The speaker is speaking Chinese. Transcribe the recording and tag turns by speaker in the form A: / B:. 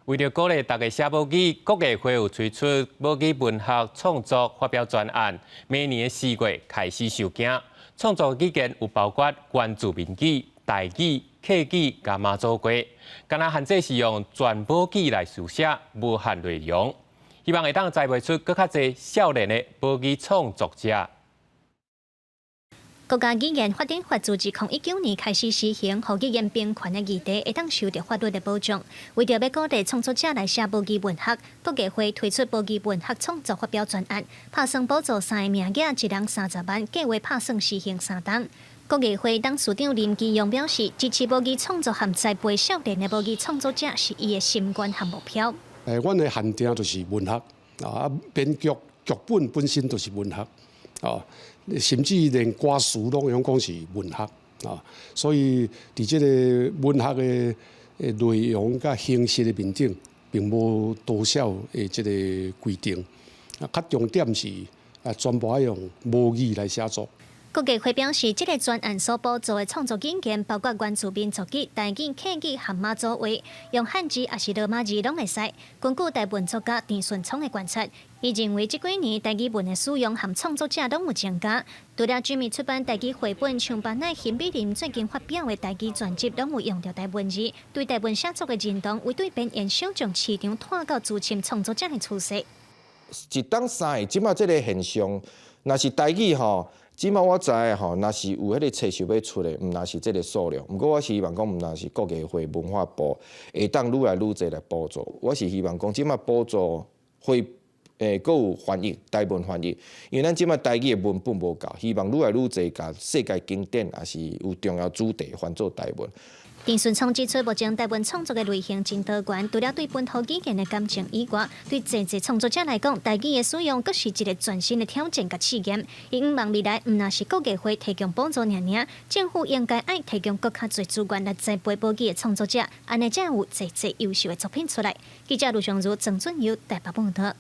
A: 为了鼓励大家写母语，国艺会有推出母语文学创作发表专案，每年4月开始收件。创作语言有包括原住民语、台语、客语、甲妈祖话，敢若限制是用全母语来书写，无限内容。希望会当栽培出更较侪少年的母语创作者。
B: 国家语言发展法自2019年开始实行，互语言平权的议题会当受到法律的保障。为着要鼓励创作者来写母语文学，国艺会推出母语文学创作发表专案，拍算补助3个名额，一人30万，计划拍算实行3档。国艺会董事长林基勇表示，支持母语创作和栽培少年的母语创作者是伊的心愿和目标。
C: 阮的限定就是文学编剧本本身就是文学甚至连歌词拢用讲是文学所以伫这个文学的内容甲形式的面顶，并无多少的这个规定较重点是全部要用母语来写作。
B: 国艺会表示，这个专案所补助的创作语言包括原住民族语、台语、客语和妈祖话，用汉字也是罗马字拢会使。根据台文作家田顺聪的观察，伊认为这几年台语文的使用和创作者拢有增加。除了知名出版台语绘本，像班内邢美林最近发表的台语专辑，拢有用到台文字，对台文写作的认同，为对边缘小众市场拓到资深创作者的趋势。
D: 一档3个，即马这个现象，若是台语吼。即马我知的吼，若是有迄个册想要出的，毋若是这个数量。毋过我希望讲，毋若是国艺会文化部会当愈来愈侪来补助。我是希望讲，即马补助会阁有翻译台文翻译，因为咱即马台语的文本无够，希望愈来愈侪甲世界经典也是有重要主题翻做台文。
B: 田顺聪指出，目前台湾创作的类型真多元，除了对本土语言的感情以外，对侪创作者来讲，台语的使用更是一个全新的挑战甲试验。伊希望未来毋若是国艺会提供补助尔，政府应该爱提供更较侪资源来栽培母语的创作者，安尼才有侪优秀的作品出来。记者卢尚如、郑俊佑台北报道。